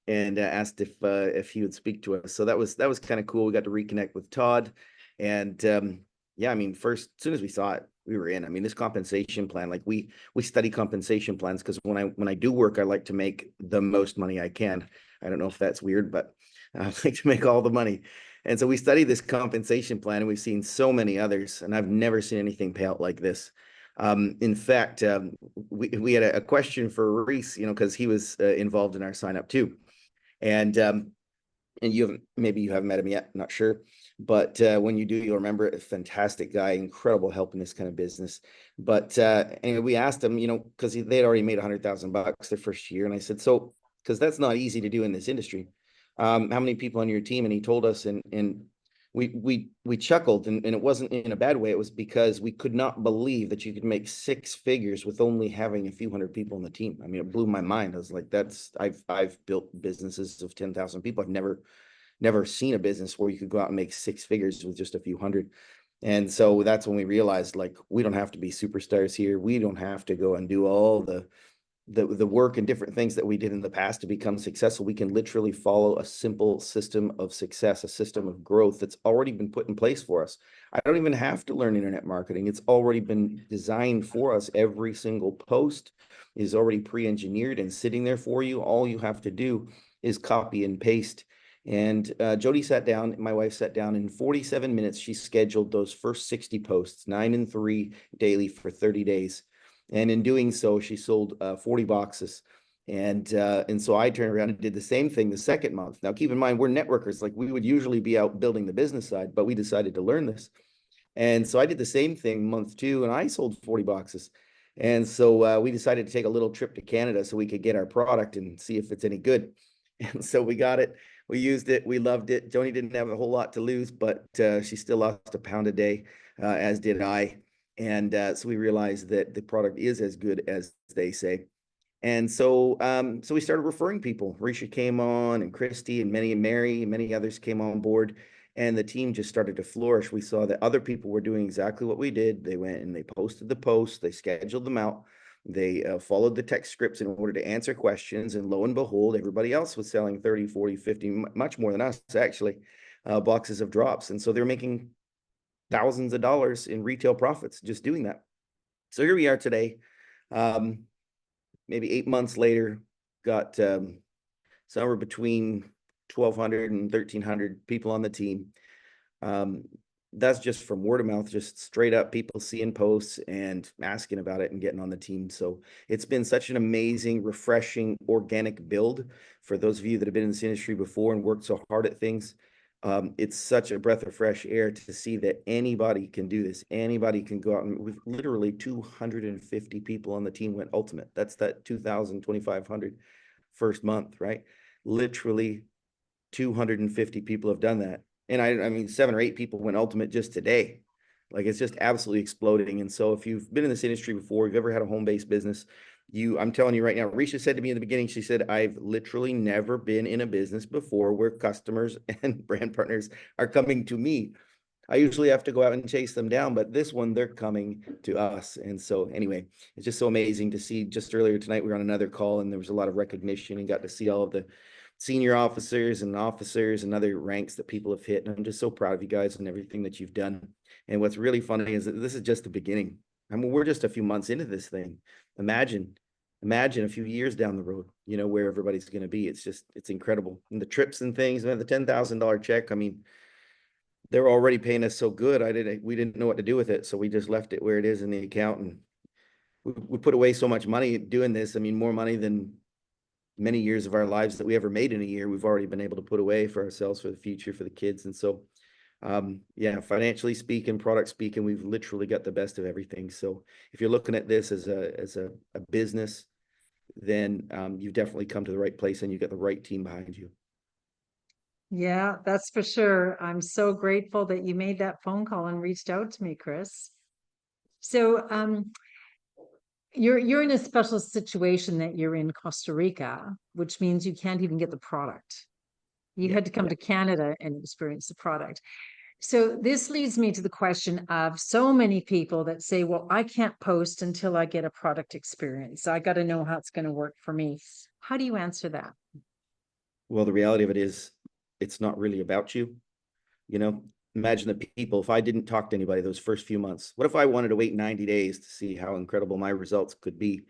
and asked if he would speak to us. So that was kind of cool. We got to reconnect with Todd, and yeah, I mean, as soon as we saw it, we were in. I mean, this compensation plan, like we study compensation plans because when I do work, I like to make the most money I can. I don't know if that's weird, but I like to make all the money. And so we studied this compensation plan, and we've seen so many others, and I've never seen anything pay out like this. In fact, we had a question for Reese, because he was involved in our sign up too. And maybe you haven't met him yet, not sure. But when you do, you'll remember, a fantastic guy, incredible help in this kind of business. But anyway, we asked him, because they'd already made $100,000 their first year. And I said, so, because that's not easy to do in this industry. How many people on your team? And he told us, and we chuckled, and it wasn't in a bad way. It was because we could not believe that you could make 6 figures with only having a few hundred people on the team. I mean, it blew my mind. I was like, I've built businesses of 10,000 people. I've never seen a business where you could go out and make 6 figures with just a few hundred. And so that's when we realized, like, we don't have to be superstars here. We don't have to go and do all the work and different things that we did in the past to become successful. We can literally follow a simple system of success, a system of growth that's already been put in place for us. I don't even have to learn internet marketing. It's already been designed for us. Every single post is already pre-engineered and sitting there for you. All you have to do is copy and paste. And Jody sat down, my wife sat down, in 47 minutes, she scheduled those first 60 posts, 9 and 3 daily for 30 days. And in doing so, she sold 40 boxes. And so I turned around and did the same thing the second month. Now, keep in mind, we're networkers. Like, we would usually be out building the business side, but we decided to learn this. And so I did the same thing month 2, and I sold 40 boxes. And so we decided to take a little trip to Canada so we could get our product and see if it's any good. And so we got it. We used it. We loved it. Joni didn't have a whole lot to lose, but she still lost a pound a day, as did I. And so we realized that the product is as good as they say. And so so we started referring people. Ricia came on, and Christy, and Mary, and many others came on board. And the team just started to flourish. We saw that other people were doing exactly what we did. They went and they posted the posts, they scheduled them out, they followed the text scripts in order to answer questions. And lo and behold, everybody else was selling 30, 40, 50, much more than us, actually, boxes of drops. And so they're making thousands of dollars in retail profits just doing that. So here we are today, maybe 8 months later, got somewhere between 1,200 and 1,300 people on the team. That's just from word of mouth, just straight up people seeing posts and asking about it and getting on the team. So it's been such an amazing, refreshing, organic build for those of you that have been in this industry before and worked so hard at things. It's such a breath of fresh air to see that anybody can do this. Anybody can go out, and with literally 250 people on the team went ultimate. That's that 2,000, 2,500 first month, right? Literally 250 people have done that. And I mean, 7 or 8 people went ultimate just today. Like, it's just absolutely exploding. And so if you've been in this industry before, you've ever had a home-based business, I'm telling you right now, Ricia said to me in the beginning, she said, I've literally never been in a business before where customers and brand partners are coming to me. I usually have to go out and chase them down, but this one, they're coming to us. And so anyway, it's just so amazing to see. Just earlier tonight, we were on another call and there was a lot of recognition, and got to see all of the senior officers and other ranks that people have hit. And I'm just so proud of you guys and everything that you've done. And what's really funny is that this is just the beginning. I mean, we're just a few months into this thing. Imagine a few years down the road, where everybody's going to be. It's incredible. And the trips and things, man, the $10,000 check, I mean, they're already paying us so good. We didn't know what to do with it. So we just left it where it is in the account. And we put away so much money doing this. I mean, more money than many years of our lives that we ever made in a year, we've already been able to put away for ourselves, for the future, for the kids. And so, yeah, financially speaking, product speaking, we've literally got the best of everything. So if you're looking at this as a business, then you've definitely come to the right place, and you've got the right team behind you. Yeah, that's for sure. I'm so grateful that you made that phone call and reached out to me, Chris. So you're in a special situation that you're in Costa Rica, which means you can't even get the product. You had to come to Canada and experience the product. So this leads me to the question of so many people that say, well, I can't post until I get a product experience. I got to know how it's going to work for me. How do you answer that? Well, the reality of it is, it's not really about you. Imagine the people, if I didn't talk to anybody those first few months, what if I wanted to wait 90 days to see how incredible my results could be?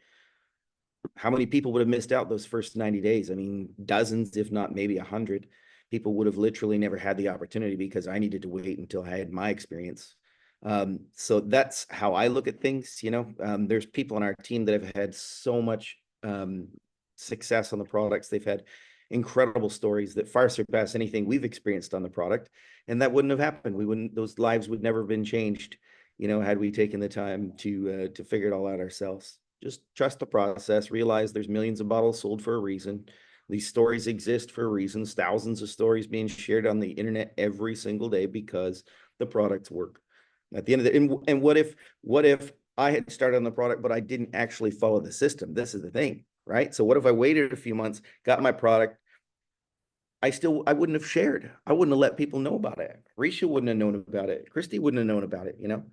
How many people would have missed out those first 90 days? I mean, dozens, if not maybe 100 people would have literally never had the opportunity because I needed to wait until I had my experience. So that's how I look at things. There's people on our team that have had so much success on the products. They've had incredible stories that far surpass anything we've experienced on the product. And that wouldn't have happened. Those lives would never have been changed, had we taken the time to figure it all out ourselves. Just trust the process, realize there's millions of bottles sold for a reason. These stories exist for reasons, thousands of stories being shared on the internet every single day because the products work. At the end of the, and what if I had started on the product, but I didn't actually follow the system? This is the thing, right? So what if I waited a few months, got my product, I wouldn't have shared. I wouldn't have let people know about it. Ricia wouldn't have known about it. Christy wouldn't have known about it, you know?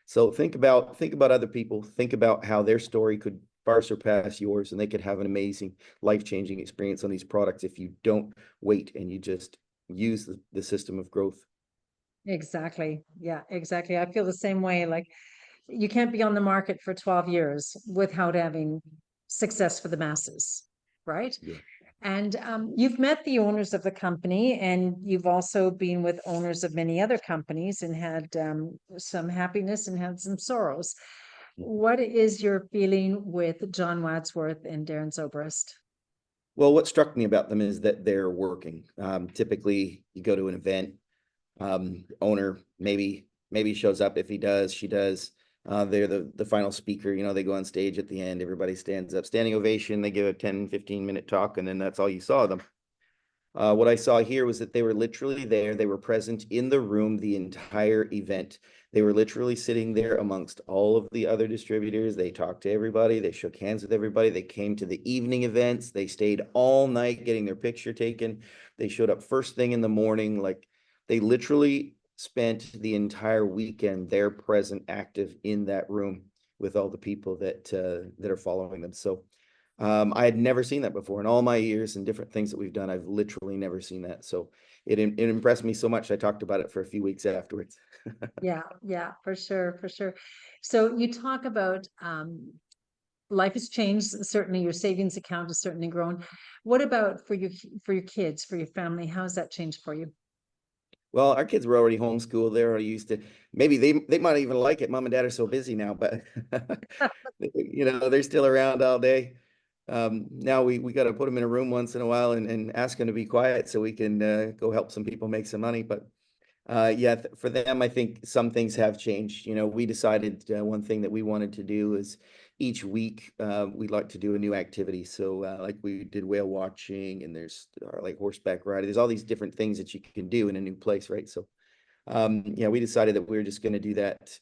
So think about other people. Think about how their story could far surpass yours, and they could have an amazing, life-changing experience on these products if you don't wait and you just use the system of growth. Exactly. Yeah, exactly. I feel the same way. Like you can't be on the market for 12 years without having success for the masses, right? Yeah. And you've met the owners of the company, and you've also been with owners of many other companies and had some happiness and had some sorrows. What is your feeling with John Wadsworth and Darren Zobrist? Well, what struck me about them is that they're working. Typically, you go to an event, owner maybe shows up. If he does, she does. They're the final speaker. You know, they go on stage at the end. Everybody stands up, standing ovation. They give a 10-15 minute talk, and then that's all you saw of them. What I saw here was that they were literally there. They were present in the room the entire event. They were literally sitting there amongst all of the other distributors. They talked to everybody. They shook hands with everybody. They came to the evening events. They stayed all night getting their picture taken. They showed up first thing in the morning. Like they literally spent the entire weekend there, present, active in that room with all the people that are following them. So I had never seen that before in all my years and different things that we've done. I've literally never seen that. So it impressed me so much. I talked about it for a few weeks afterwards. Yeah, yeah, for sure, for sure. So you talk about life has changed. Certainly, your savings account has certainly grown. What about for your kids, for your family? How has that changed for you? Well, our kids were already homeschooled. They're already used to, maybe they might even like it. Mom and dad are so busy now, but you know, they're still around all day. Now we got to put them in a room once in a while and ask them to be quiet so we can go help some people make some money. But yeah, for them, I think some things have changed. You know, we decided one thing that we wanted to do is each week we'd like to do a new activity. So like we did whale watching, and there's like horseback riding. There's all these different things that you can do in a new place, right? So yeah, we decided that we were just going to do that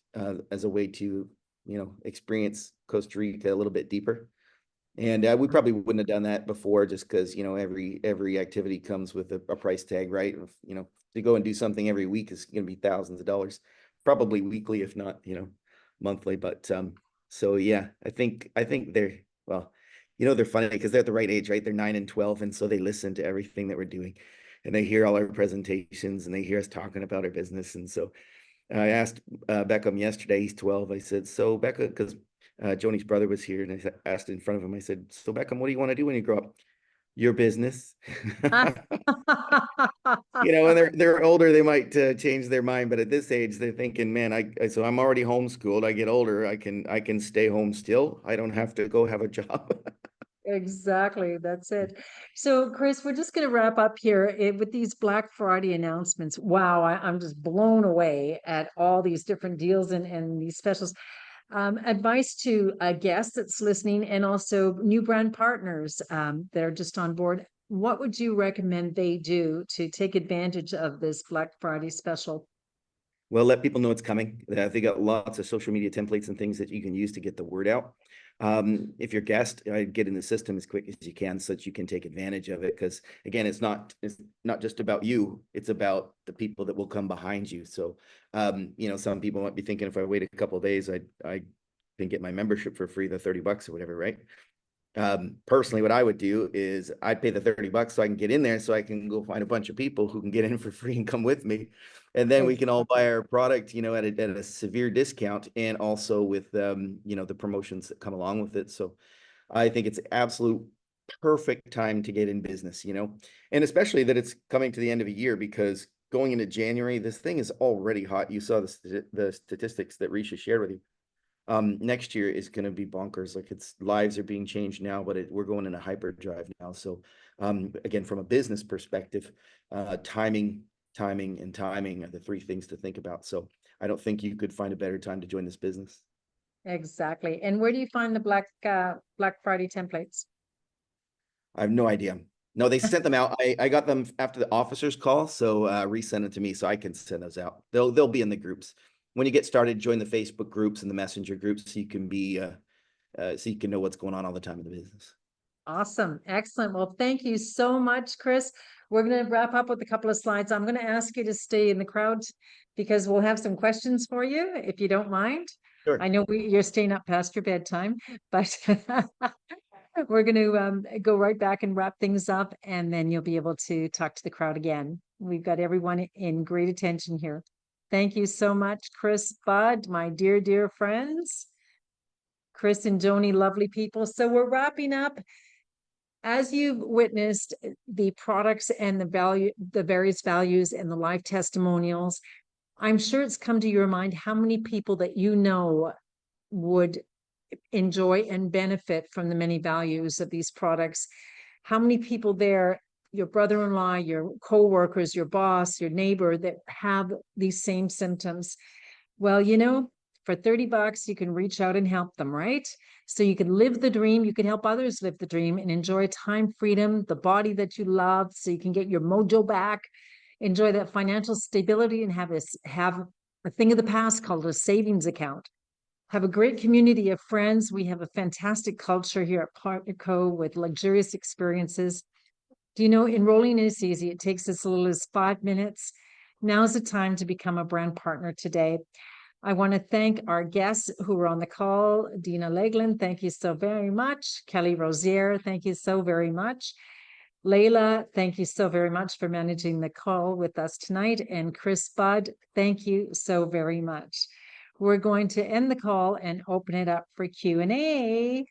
as a way to, you know, experience Costa Rica a little bit deeper. And we probably wouldn't have done that before just because, you know, every activity comes with a price tag, right? You know, to go and do something every week is going to be thousands of dollars, probably weekly, if not, you know, monthly. But so yeah, I think they're, well, you know, they're funny because they're at the right age, right? They're 9 and 12. And so they listen to everything that we're doing, and they hear all our presentations, and they hear us talking about our business. And so I asked Beckham yesterday, he's 12. I said, so Becca, because Joni's brother was here, and I asked in front of him, I said, so Beckham, what do you want to do when you grow up? Your business. You know, when they're older, they might change their mind, but at this age, they're thinking, man, so I'm already homeschooled. I get older, I can stay home still. I don't have to go have a job. Exactly, that's it. So, Chris, we're just going to wrap up here with these Black Friday announcements. Wow, I'm just blown away at all these different deals and these specials. Advice to a guest that's listening, and also new brand partners that are just on board. What would you recommend they do to take advantage of this Black Friday special? Well, let people know it's coming. They got lots of social media templates and things that you can use to get the word out. If you're a guest, I'd get in the system as quick as you can so that you can take advantage of it. Because again, it's not just about you, it's about the people that will come behind you. So you know, some people might be thinking if I wait a couple of days, I can get my membership for free, the $30 or whatever, right? Personally, what I would do is I'd pay the $30 so I can get in there, so I can go find a bunch of people who can get in for free and come with me. And then we can all buy our product, you know, at a severe discount, and also with, you know, the promotions that come along with it. So I think it's absolute perfect time to get in business, you know, and especially that it's coming to the end of a year, because going into January, this thing is already hot. You saw the statistics that Ricia shared with you. Next year is going to be bonkers. Like, it's lives are being changed now, but we're going in a hyperdrive now. So again, from a business perspective, timing and timing are the three things to think about. So I don't think you could find a better time to join this business. Exactly. And where do you find the Black Friday templates? I have no idea. No, they sent them out. I got them after the officers call, so resend it to me so I can send those out. They'll be in the groups. When you get started, join the Facebook groups and the Messenger groups so you can be so you can know what's going on all the time in the business. Awesome. Excellent. Well, thank you so much, Chris. we're going to wrap up with a couple of slides. I'm going to ask you to stay in the crowd because we'll have some questions for you, if you don't mind. Sure. I know you're staying up past your bedtime, but we're going to go right back and wrap things up, and then you'll be able to talk to the crowd again. We've got everyone in great attention here. Thank you so much, Chris, Bud, my dear, dear friends. Chris and Joni, lovely people. So we're wrapping up. As you've witnessed the products and the various values and the life testimonials, I'm sure it's come to your mind how many people that you know would enjoy and benefit from the many values of these products. How many people there, your brother-in-law, your co-workers, your boss, your neighbor, that have these same symptoms? Well, you know, for $30, you can reach out and help them, right? So you can live the dream, you can help others live the dream and enjoy time freedom, the body that you love, so you can get your mojo back, enjoy that financial stability, and have a thing of the past called a savings account. Have a great community of friends. We have a fantastic culture here at Partner Co. with luxurious experiences. Do you know, enrolling is easy. It takes as little as 5 minutes. Now's the time to become a brand partner today. I want to thank our guests who were on the call. Dina Legland, thank you so very much. Kelly Roziere, thank you so very much. Layla, thank you so very much for managing the call with us tonight. And Chris Budd, thank you so very much. We're going to end the call and open it up for Q&A.